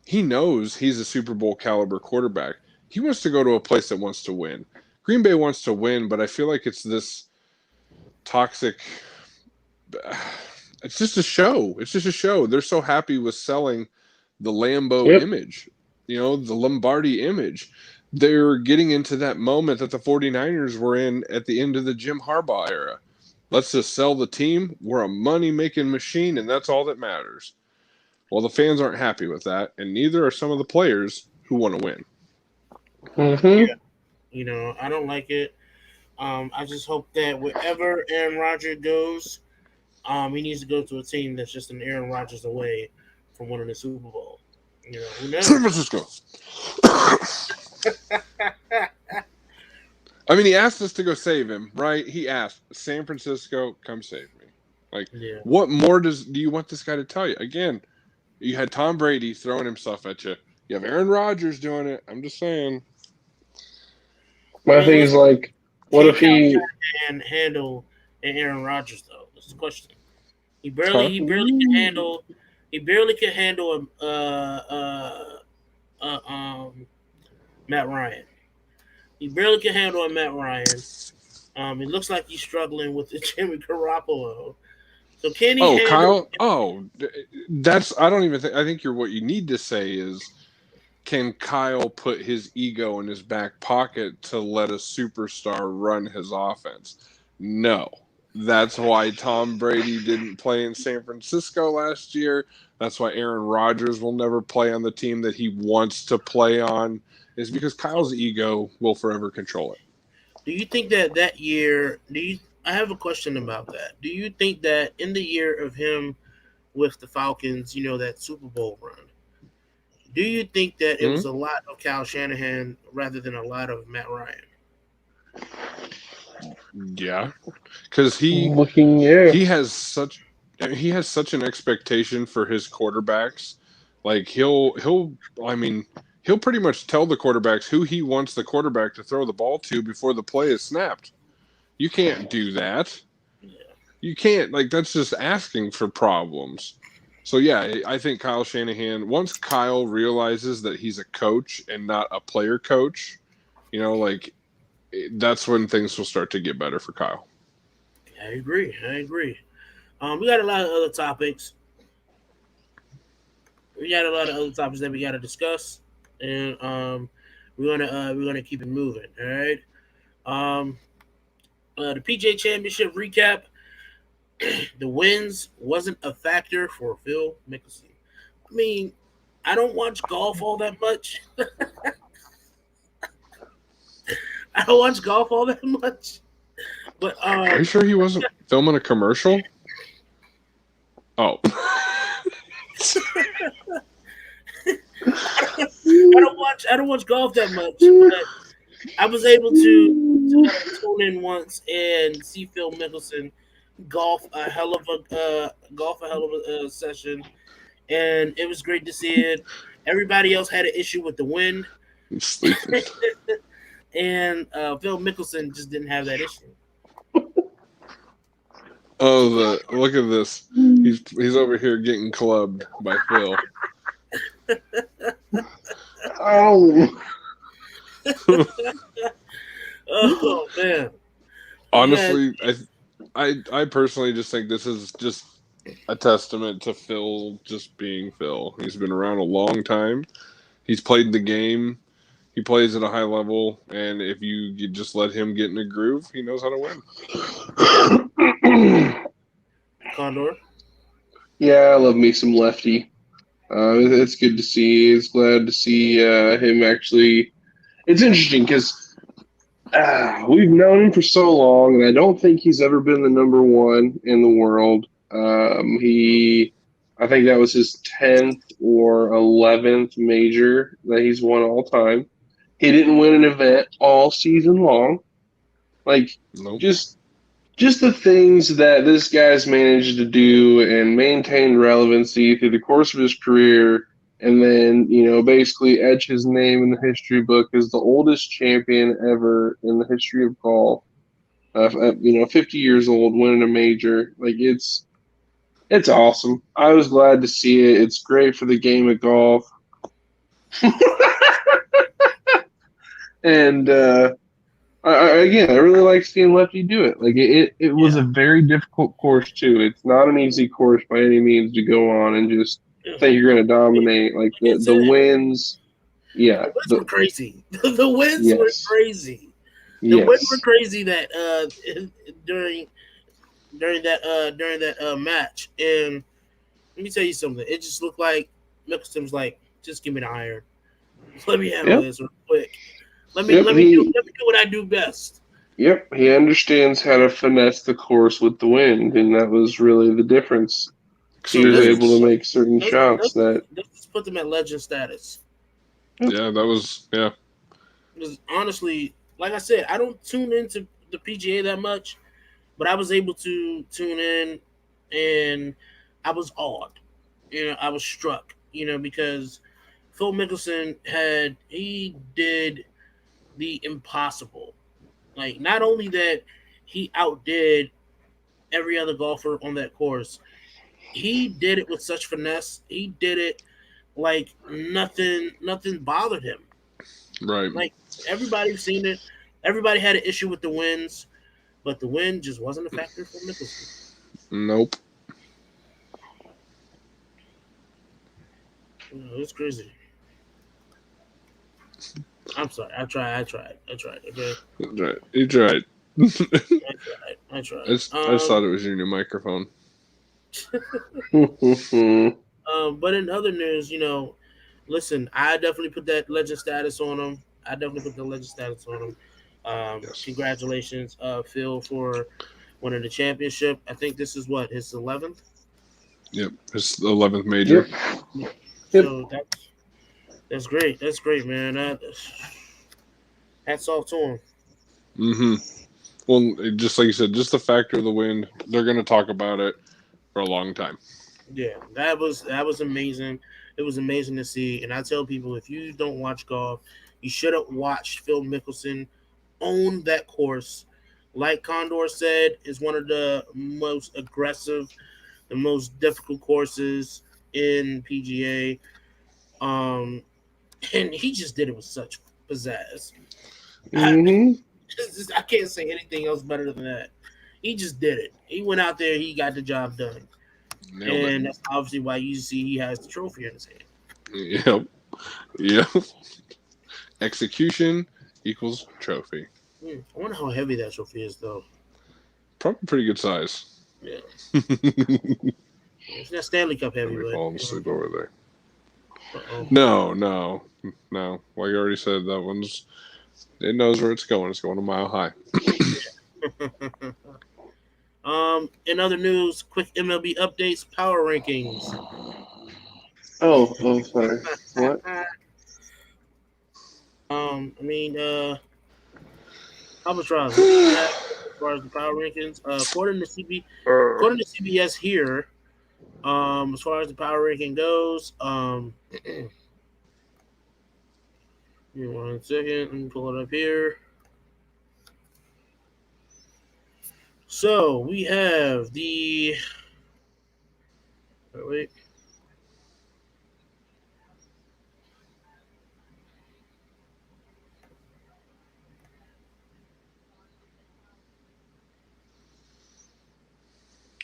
He knows he's a Super Bowl caliber quarterback. He wants to go to a place that wants to win. Green Bay wants to win, but I feel like it's this toxic. It's just a show. It's just a show. They're so happy with selling the Lambeau Yep. image, the Lombardi image. They're getting into that moment that the 49ers were in at the end of the Jim Harbaugh era. Let's just sell the team. We're a money-making machine, and that's all that matters. Well, the fans aren't happy with that, and neither are some of the players who want to win. Mm-hmm. yeah. I don't like it. I just hope that wherever Aaron Rodgers goes, he needs to go to a team that's just an Aaron Rodgers away from winning the Super Bowl. Who knows? San Francisco. I mean, he asked us to go save him, right? He asked, San Francisco, come save me. Like, Yeah, what more do you want this guy to tell you? Again, you had Tom Brady throwing himself at you. You have Aaron Rodgers doing it. I'm just saying. I My mean, thing is like, what can if Kyle he? Shanahan handle an Aaron Rodgers though? That's the question. He Huh? barely can handle. He barely can handle Matt Ryan. He barely can handle a Matt Ryan. It looks like he's struggling with the Jimmy Garoppolo. So can he Oh, handle? Kyle. Oh, I think what you need to say is, can Kyle put his ego in his back pocket to let a superstar run his offense? No. That's why Tom Brady didn't play in San Francisco last year. That's why Aaron Rodgers will never play on the team that he wants to play on, is because Kyle's ego will forever control it. Do you think that year? I have a question about that. Do you think that in the year of him with the Falcons, that Super Bowl run, do you think that it Hmm? was a lot of Kyle Shanahan rather than a lot of Matt Ryan? Yeah, because he Yeah. he has such he has such an expectation for his quarterbacks. Like, I mean, he'll pretty much tell the quarterbacks who he wants the quarterback to throw the ball to before the play is snapped. You can't do that. Yeah. You can't, like, that's just asking for problems. So yeah, I think Kyle Shanahan, once Kyle realizes that he's a coach and not a player coach, like, that's when things will start to get better for Kyle. I agree. We got a lot of other topics. We got a lot of other topics that we got to discuss, and we're gonna keep it moving. All right. Um, the PGA Championship recap. The wins wasn't a factor for Phil Mickelson. I mean, I don't watch golf all that much. I don't watch golf all that much. But Are you sure he wasn't filming a commercial? Oh. I don't watch golf that much, but I was able to tune in once and see Phil Mickelson golf a hell of a session, and it was great to see it. Everybody else had an issue with the wind, He's sleeping. and Phil Mickelson just didn't have that issue. Oh, look at this. He's over here getting clubbed by Phil. Oh. Oh man! Honestly, I personally just think this is just a testament to Phil just being Phil. He's been around a long time. He's played the game. He plays at a high level, and if you just let him get in a groove, he knows how to win. Condor. Yeah, I love me some Lefty. It's good to see. It's glad to see him actually. It's interesting because we've known him for so long, and I don't think he's ever been the number one in the world. I think that was his 10th or 11th major that he's won all time. He didn't win an event all season long. Like, Nope. just the things that this guy's managed to do and maintain relevancy through the course of his career, and then basically etch his name in the history book as the oldest champion ever in the history of golf. 50 years old, winning a major, like it's awesome. I was glad to see it. It's great for the game of golf, and I really like seeing Lefty do it. Like it was a very difficult course too. It's not an easy course by any means to go on and just think you're going to dominate. Like the winds, yeah, the winds were crazy. The winds were yes, crazy. The winds were yes, crazy that during that match. And let me tell you something. It just looked like Mickelson was like, just give me the iron. Let me handle yep, this real quick. Let me yep. do what I do best. Yep, he understands how to finesse the course with the wind, and that was really the difference. He So was this able to make certain shots that. put them at legend status. Yeah, that was Because honestly, like I said, I don't tune into the PGA that much, but I was able to tune in, and I was awed. I was struck. Because Phil Mickelson he did the impossible. Like, not only that, he outdid every other golfer on that course. He did it with such finesse. He did it like nothing bothered him. right. Like, everybody's seen it. Everybody had an issue with the winds, but the wind just wasn't a factor for Mickelson. Nope. It's crazy. I'm sorry. I tried. Okay. Right. You tried. I tried. I just thought it was your new microphone. But in other news, listen, I definitely put that legend status on him. Yes. Congratulations, Phil, for winning the championship. I think this is what, his 11th. Yep. It's the 11th major. Yep. So that's great. That's great, man. Hats off to him. Mm-hmm. Well, just like you said, just the factor of the wind, they're going to talk about it for a long time. Yeah, that was amazing. It was amazing to see. And I tell people, if you don't watch golf, you should have watched Phil Mickelson own that course. Like Condor said, is one of the most aggressive, the most difficult courses in PGA. And he just did it with such pizzazz. Mm-hmm. I can't say anything else better than that. He just did it. He went out there, he got the job done. Nailed And it. that's obviously why you see he has the trophy in his hand. Yep. Yep. Execution equals trophy. I wonder how heavy that trophy is, though. Probably pretty good size. Yeah. Let It's not Stanley Cup heavy, me but fall asleep over there. uh-oh. No. Like you already said, that one's. It knows where it's going. It's going a mile high. In other news, quick MLB updates, power rankings. Oh, sorry. What? I mean, arbitrage. What do you have as far as the power rankings? According to CBS here, as far as the power ranking goes, give me 1 second. Let me pull it up here. So we have the. Wait.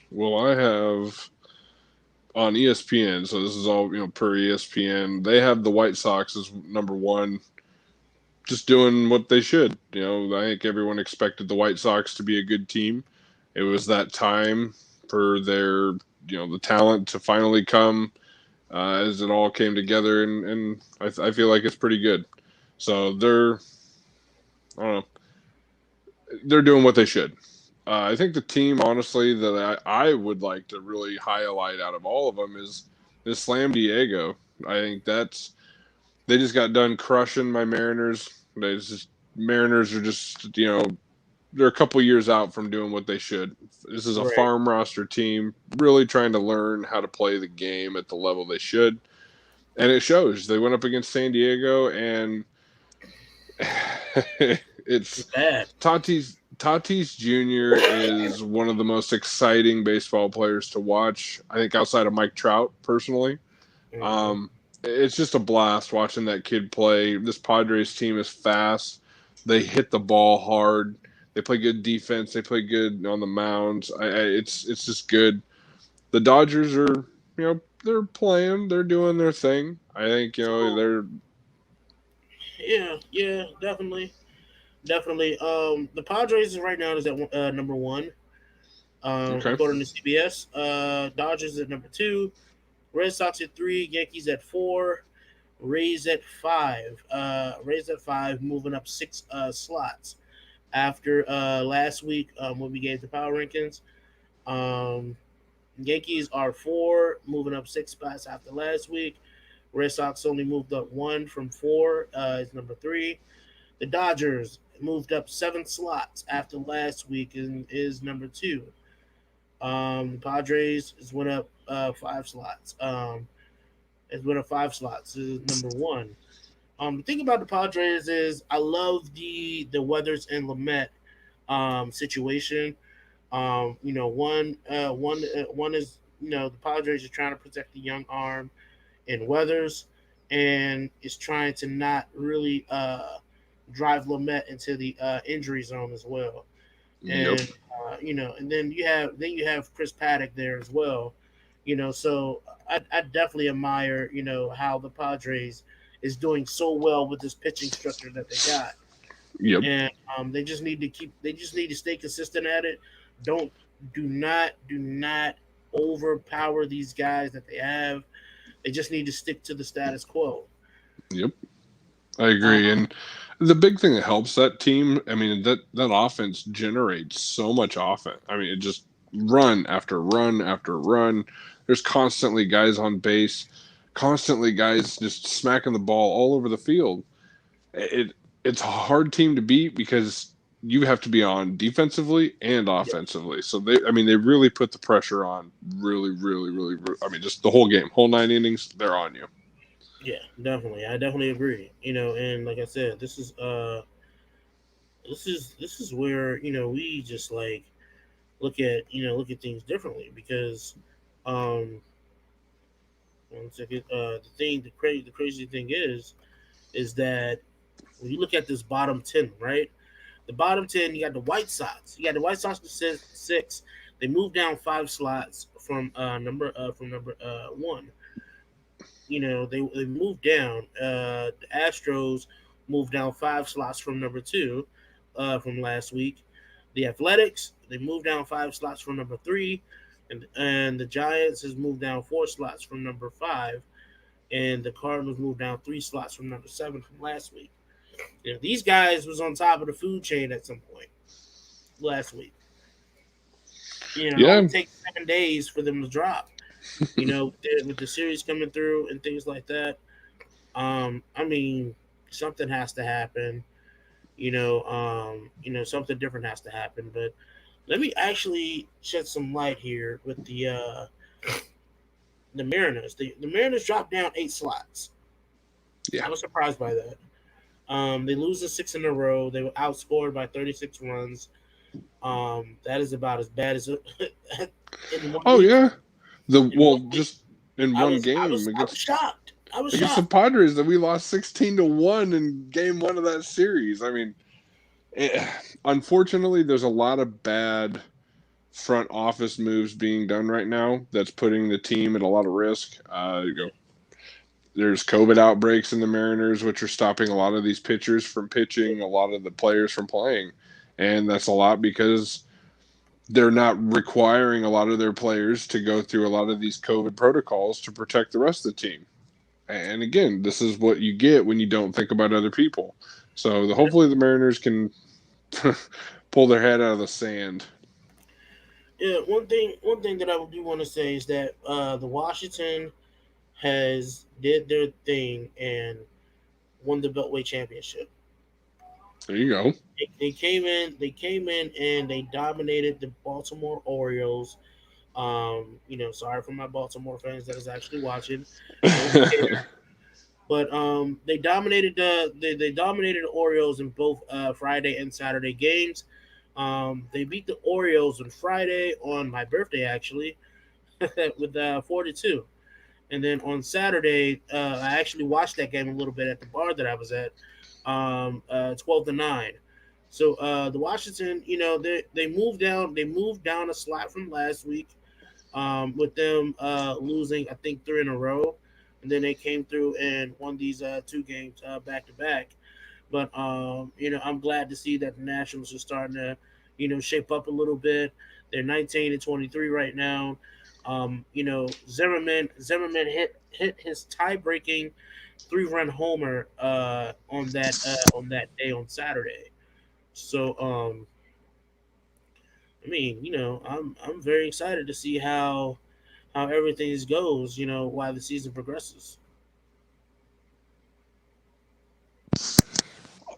Well, I have on ESPN, so this is all per ESPN. They have the White Sox as number one, just doing what they should. I think everyone expected the White Sox to be a good team. It was that time for their the talent to finally come as it all came together, and I feel like it's pretty good. So I don't know, they're doing what they should. I think the team, honestly, that I would like to really highlight out of all of them is Slam Diego. I think they just got done crushing my Mariners. Mariners are just they're a couple years out from doing what they should. This is a Right. farm roster team, really trying to learn how to play the game at the level they should, and it shows. They went up against San Diego, and It's it's bad. Tatis Jr. is one of the most exciting baseball players to watch. I think outside of Mike Trout, personally. Mm-hmm. Um, it's just a blast watching that kid play. This Padres team is fast. They hit the ball hard. They play good defense. They play good on the mounds. It's just good. The Dodgers are they're playing. They're doing their thing. I think So they're yeah, definitely, definitely. The Padres right now is at number one. okay. According to CBS, Dodgers at number two, Red Sox at three, Yankees at four, Rays at five. Rays at five, moving up six slots after last week when we gave the power rankings. Um, Yankees are four, moving up six spots after last week. Red Sox only moved up one from four. Is number three. The Dodgers moved up seven slots after last week and is number two. The Padres is went up five slots. It's went up five slots. Is number one. The thing about the Padres is I love the Weathers and Lamette situation. One is the Padres are trying to protect the young arm in Weathers, and is trying to not really drive Lamette into the injury zone as well. Yep. And and then you have Chris Paddock there as well. So I definitely admire how the Padres is doing so well with this pitching structure that they got, Yep. and they just need to stay consistent at it. Don't do not overpower these guys that they have. They just need to stick to the status quo. Yep. I Um, agree. And the big thing that helps that team, I mean, that offense generates so much offense. I mean, it just run after run after run. There's constantly guys on base, constantly guys just smacking the ball all over the field. It's a hard team to beat because you have to be on defensively and yeah, offensively. So they really put the pressure on really, really, really. I mean, just the whole game, whole 9 innings, they're on you. yeah, definitely. I definitely agree. And like I said, this is where we just like look at things differently because um one second the crazy thing is that when you look at this bottom 10, right? The bottom 10, you got the White Sox. You got the White Sox to six. They moved down five slots from number one. They moved down. The Astros moved down five slots from number two from last week. The Athletics, they moved down five slots from number three, and the Giants has moved down four slots from number five, and the Cardinals moved down three slots from number seven from last week. These guys was on top of the food chain at some point last week. It only Yeah. takes 7 days for them to drop. With the series coming through and things like that. I mean, something has to happen. Something different has to happen. But let me actually shed some light here with the Mariners. The Mariners dropped down eight slots. Yeah. I was surprised by that. They lose the six in a row. They were outscored by 36 runs. That is about as bad as in one Oh week. yeah. In one week, Just in one game I was shocked. I was against the shocked. Padres that we lost 16-1 in game one of that series. I mean, unfortunately, there's a lot of bad front office moves being done right now that's putting the team at a lot of risk. There's COVID outbreaks in the Mariners, which are stopping a lot of these pitchers from pitching, a lot of the players from playing, and that's a lot because they're not requiring a lot of their players to go through a lot of these COVID protocols to protect the rest of the team. And again, this is what you get when you don't think about other people. So hopefully the Mariners can pull their head out of the sand. Yeah, one thing that I do want to say is that the Washington has did their thing and won the Beltway Championship. There you go. They came in and they dominated the Baltimore Orioles. Sorry for my Baltimore fans that is actually watching. I don't care. But they dominated the Orioles in both Friday and Saturday games. They beat the Orioles on Friday on my birthday actually with 4-2. And then on Saturday, I actually watched that game a little bit at the bar that I was at, 12-9. So the Washington, they moved down a slot from last week, with them losing I think three in a row, and then they came through and won these two games back to back. But I'm glad to see that the Nationals are starting to, shape up a little bit. They're 19-23 right now. Zimmerman hit his tie breaking 3-run homer on that day on Saturday. So I'm very excited to see how everything goes. While the season progresses.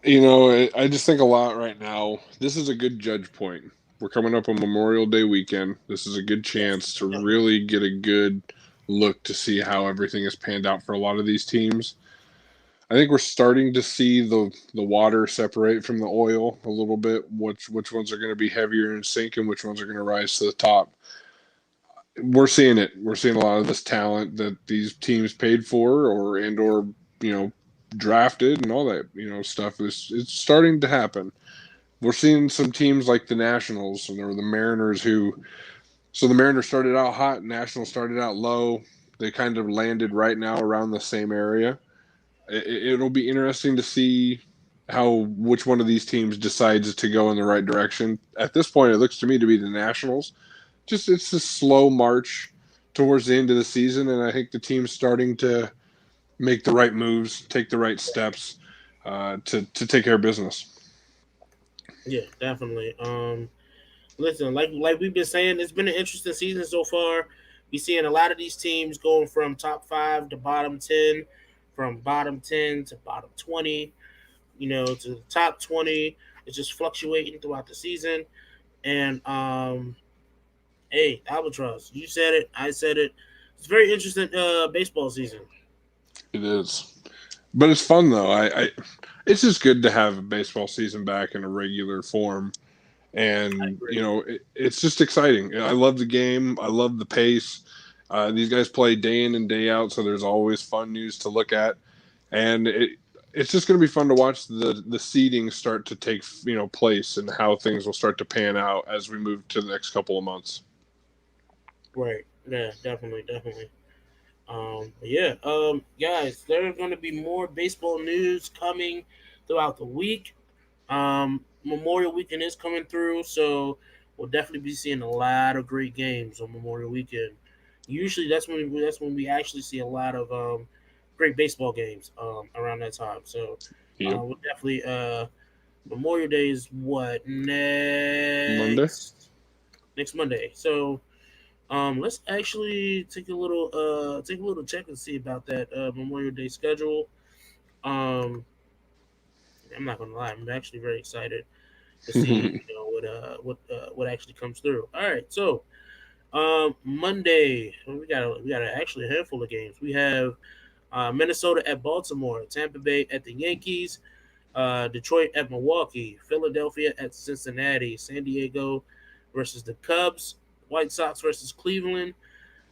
I just think a lot right now. This is a good judge point. We're coming up on Memorial Day weekend. This is a good Yes, chance to definitely. really get a good look to see how everything has panned out for a lot of these teams. I think we're starting to see the water separate from the oil a little bit. Which ones are going to be heavier in sync and which ones are going to rise to the top. We're seeing it. We're seeing a lot of this talent that these teams paid for or you know drafted and all that stuff is it's starting to happen. We're seeing some teams like the Nationals or the Mariners the Mariners started out hot, Nationals started out low. They kind of landed right now around the same area. It'll be interesting to see how which one of these teams decides to go in the right direction. At this point, it looks to me to be the Nationals. Just it's a slow march towards the end of the season, and I think the team's starting to make the right moves, take the right steps to take care of business. Yeah, definitely. Listen, like we've been saying, it's been an interesting season so far. We seeing a lot of these teams going from top 5 to bottom 10, from bottom 10 to bottom 20, to the top 20. It's just fluctuating throughout the season. And hey, Albatross, you said it, I said it. It's very interesting baseball season. It is, but it's fun though. It's just good to have a baseball season back in a regular form, I and agree. it's just exciting. I love the game. I love the pace. These guys play day in and day out, so there's always fun news to look at, and it's just going to be fun to watch the seeding start to take place and how things will start to pan out as we move to the next couple of months. Right. Yeah, definitely, definitely. Yeah, guys, there's going to be more baseball news coming throughout the week. Memorial Weekend is coming through, so we'll definitely be seeing a lot of great games on Memorial Weekend. Usually, that's when we actually see a lot of great baseball games around that time. So Yep. we'll definitely Memorial Day is what Monday. next Monday. So let's actually take a little check and see about that Memorial Day schedule. Um, I'm not gonna lie, I'm actually very excited to see what actually comes through. All right, so Monday we got actually a handful of games. We have Minnesota at Baltimore, Tampa Bay at the Yankees, Detroit at Milwaukee, Philadelphia at Cincinnati, San Diego versus the Cubs, White Sox versus Cleveland,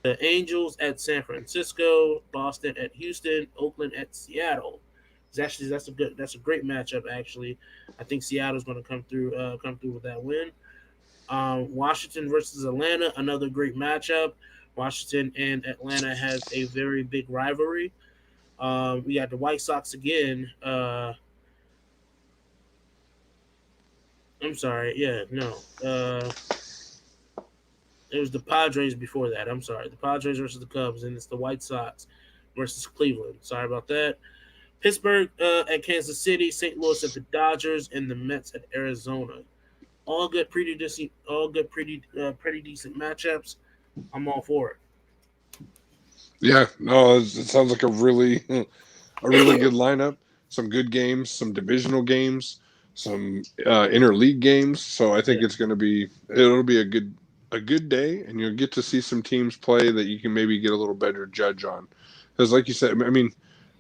the Angels at San Francisco, Boston at Houston, Oakland at Seattle. That's a great matchup actually. I think Seattle's going to come through with that win. Washington versus Atlanta, another great matchup. Washington and Atlanta has a very big rivalry. We got the White Sox again. I'm sorry. Yeah, no. It was the Padres before that. I'm sorry. The Padres versus the Cubs, and it's the White Sox versus Cleveland. Sorry about that. Pittsburgh at Kansas City, St. Louis at the Dodgers, and the Mets at Arizona. All good, pretty decent. All good, pretty decent matchups. I'm all for Yeah, no, it sounds like a really a really it. good lineup. Some good games, some divisional games, some interleague games. So I think Yeah, it'll be a good day, and you'll get to see some teams play that you can maybe get a little better judge on. Because, like you said, I mean,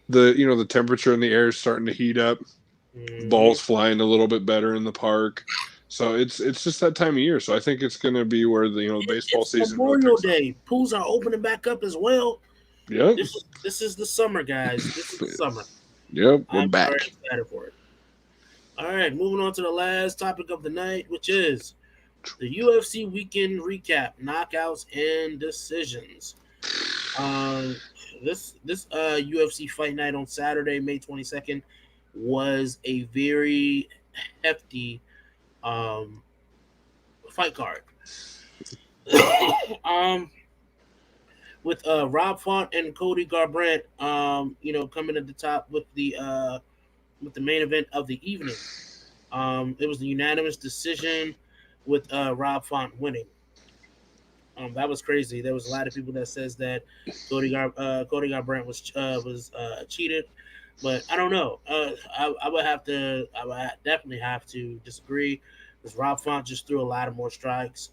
the temperature in the air is starting to heat up. hmm Balls flying a little bit better in the park. So it's just that time of year. So I think it's going to be where the baseball it's season really Memorial picks up. Day. Pools are opening back up as well. Yep, This is the summer, guys. This is the summer. yep, we're I'm very back. excited for it. All right, moving on to the last topic of the night, which is the UFC weekend recap, knockouts and decisions. Um, this UFC fight night on Saturday, May 22nd, was a very hefty um, fight card. um, with Rob Font and Cody Garbrandt, coming at the top with the main event of the evening. It was the unanimous decision with Rob Font winning. That was crazy. There was a lot of people that says that Cody Garbrandt was cheated, but I don't know. I would definitely have to disagree because Rob Font just threw a lot of more strikes.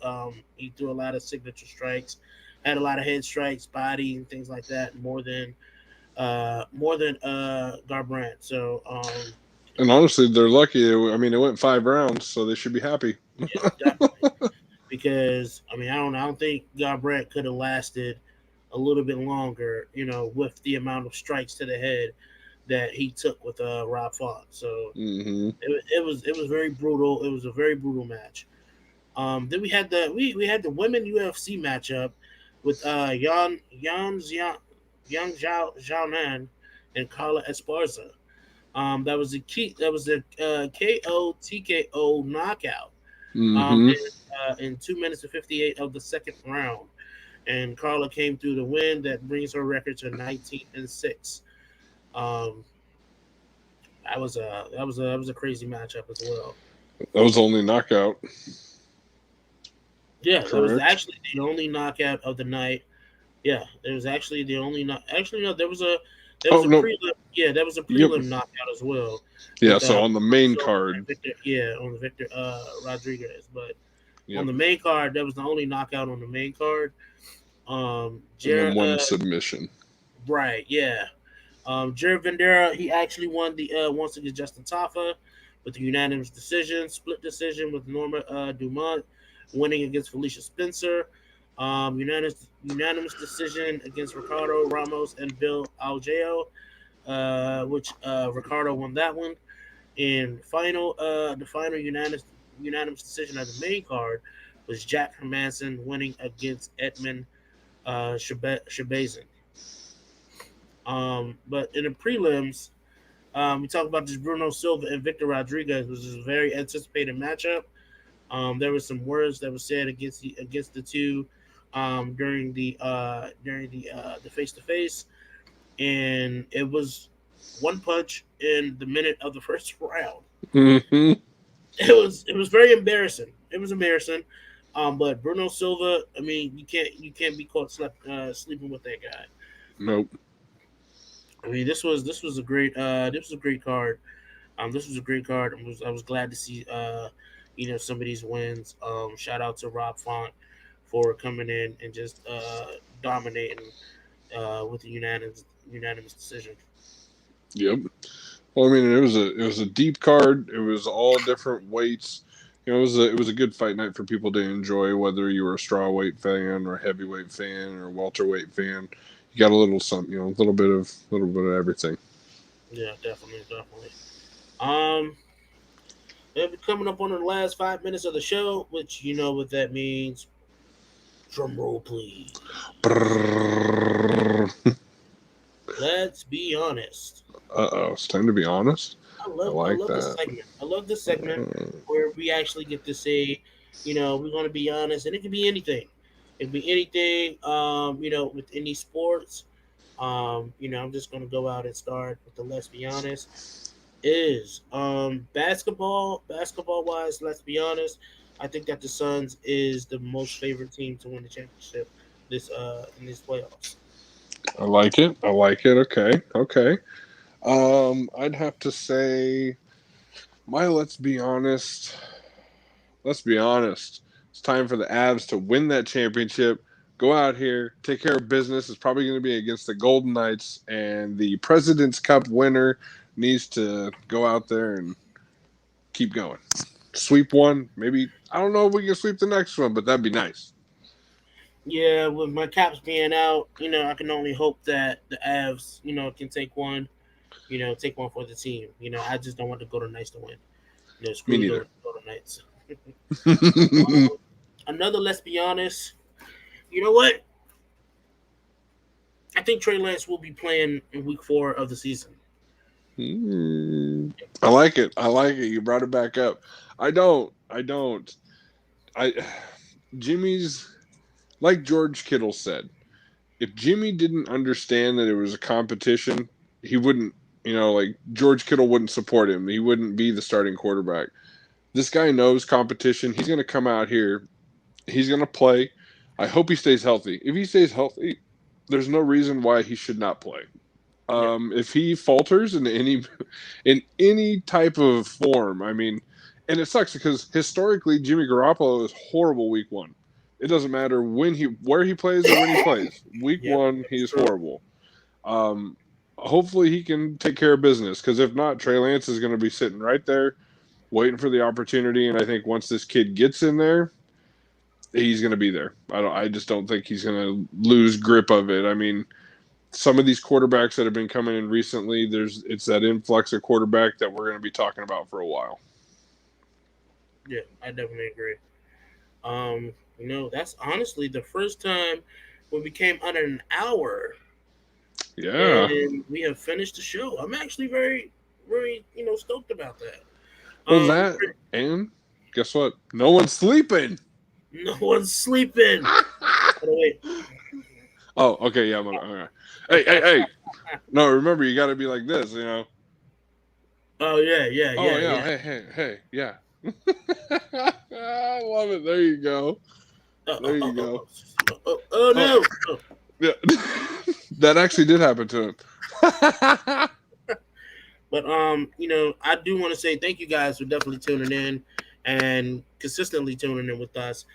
He threw a lot of signature strikes, had a lot of head strikes, body and things like that, more than Garbrandt. So And honestly, they're lucky. I mean, it went 5 rounds, so they should be happy. yeah, definitely. Because I don't think Garbrandt could have lasted a little bit longer, with the amount of strikes to the head that he took with Rob Font. So Hmm. it was very brutal. It was a very brutal match. Then we had the women UFC matchup with Yang Zhao and Carla Esparza. That was a KO TKO knockout. Hmm. In 2 minutes and 58 of the second round, and Carla came through the win. That brings her record to 19-6. Um, that was a crazy matchup as well. That was the only knockout, Yeah, that was correct? actually the only knockout of the night. Yeah, it was actually the only actually no, there was Oh a no, prelim. Yeah, there was a yep, prelim knockout as well yeah. with So on the main Silva and card, Victor. Yeah, on the Victor Rodriguez, but on yep, the main card, that was the only knockout on the main card. and then Jared, one submission. right, yeah. Jared Vendera, he actually won the once against Justin Tafa with the unanimous decision, split decision with Norma Dumont winning against Felicia Spencer. Unanimous decision against Ricardo Ramos and Bill Algeo, which Ricardo won that one. And the final unanimous decision of the main card was Jack Hermanson winning against Edmund Shabazin. But in the prelims, we talked about this Bruno Silva and Victor Rodriguez, which is a very anticipated matchup. There were some words that were said against the two during the face to face, and it was one punch in the minute of the first round. Hmm. It was very embarrassing. It was embarrassing. But Bruno Silva, I mean, you can't be caught sleeping with that guy. Nope. I mean, this was a great card. This was a great card. I was glad to see some of these wins. Shout out to Rob Font for coming in and just dominating with the unanimous decision. Yep. Well, I mean, it was a deep card. It was all different weights. It was a good fight night for people to enjoy, whether you were a strawweight fan or a heavyweight fan or a welterweight fan. You got a little something, a little bit of everything. Yeah, definitely, definitely. Um, we're coming up on the last 5 minutes of the show, which you know what that means. Drum roll, please. Uh Let's be honest. oh, it's time to be honest. I I love I like love this that. segment. I love this segment Uh, where we actually get to say, we're going to be honest, and it can be anything. It could be anything. With any sports. I'm just gonna go out and start with the let's be honest. Is basketball wise, let's be honest. I think that the Suns is the most favorite team to win the championship this in these playoffs. I like it. I like it. Okay. Okay. I'd have to say my let's be honest. Let's be honest. It's time for the Avs to win that championship. Go out here, take care of business. It's probably going to be against the Golden Knights, and the President's Cup winner needs to go out there and keep going. Sweep one, maybe. I don't know if we can sweep the next one, but that'd be nice. Yeah, with my Caps being out, I can only hope that the Avs, can take one for the team. I just don't want the Golden Knights to win. Me Screw the neither. Golden Knights. Another, let's be honest. You know what? I think Trey Lance will be playing in Week 4 of the season. I like it. I like it. You brought it back up. I don't. I don't. I Jimmy's like George Kittle said. If Jimmy didn't understand that it was a competition, he wouldn't. Like George Kittle wouldn't support him. He wouldn't be the starting quarterback. This guy knows competition. He's going to come out here. He's going to play. I hope he stays healthy. If he stays healthy, there's no reason why he should not play. Yeah, If he falters in any type of form, I mean, and it sucks because historically Jimmy Garoppolo is horrible week one. It doesn't matter where he plays or when he plays. Week yep, one, that's he's true. horrible. Hopefully he can take care of business because if not, Trey Lance is going to be sitting right there waiting for the opportunity. And I think once this kid gets in there, he's going to be there. I just don't think he's going to lose grip of it. I mean, some of these quarterbacks that have been coming in recently, it's that influx of quarterback that we're going to be talking about for a while. Yeah, I definitely agree. That's honestly the first time when we came under an hour Yeah. and we have finished the show. I'm actually very, very, stoked about that. Well, Um, that and guess what? No one's sleeping. no one's sleeping. By the way, Oh, okay, yeah. All right. Hey. No, remember you got to be like this, oh yeah, yeah, Oh yeah, yeah. yeah. Hey, yeah. I love it. There you go. Oh, There oh, you oh, oh, go. oh, oh Oh, no! Oh. yeah. That actually did happen to him. But I do want to say thank you guys for definitely tuning in and consistently tuning in with us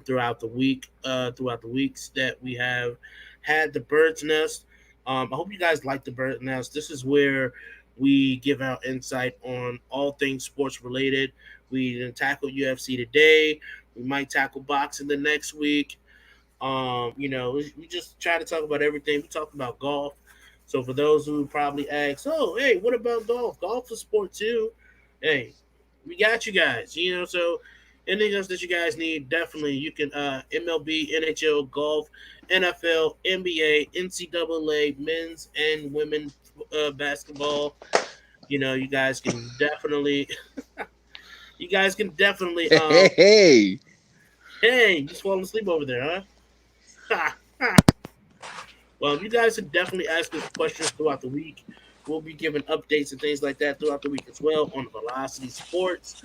throughout the week, throughout the weeks that we have had the Bird's Nest. I hope you guys like the Bird's Nest. This is where we give our insight on all things sports related. We didn't tackle UFC today. We might tackle boxing the next week. We just try to talk about everything. We talk about golf. So for those who probably ask, oh, hey, what about golf? Golf's a sport too. Hey, we got you guys. So anything else that you guys need, definitely you can MLB, NHL, golf, NFL, NBA, NCAA, men's and women basketball. You guys can definitely Hey. hey, you just falling asleep over there, huh? Well, you guys can definitely ask us questions throughout the week. We'll be giving updates and things like that throughout the week as well on Velocity Sports.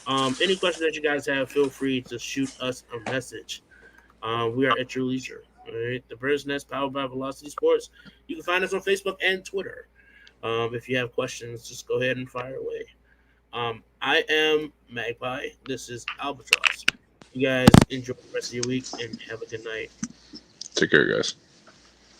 Any questions that you guys have, feel free to shoot us a message. We are at your leisure. All right, the Bird's Nest, powered by Velocity Sports. You can find us on Facebook and Twitter. If you have questions, just go ahead and fire away. I am Magpie. This is Albatross. You guys enjoy the rest of your week and have a good night. Take care, guys.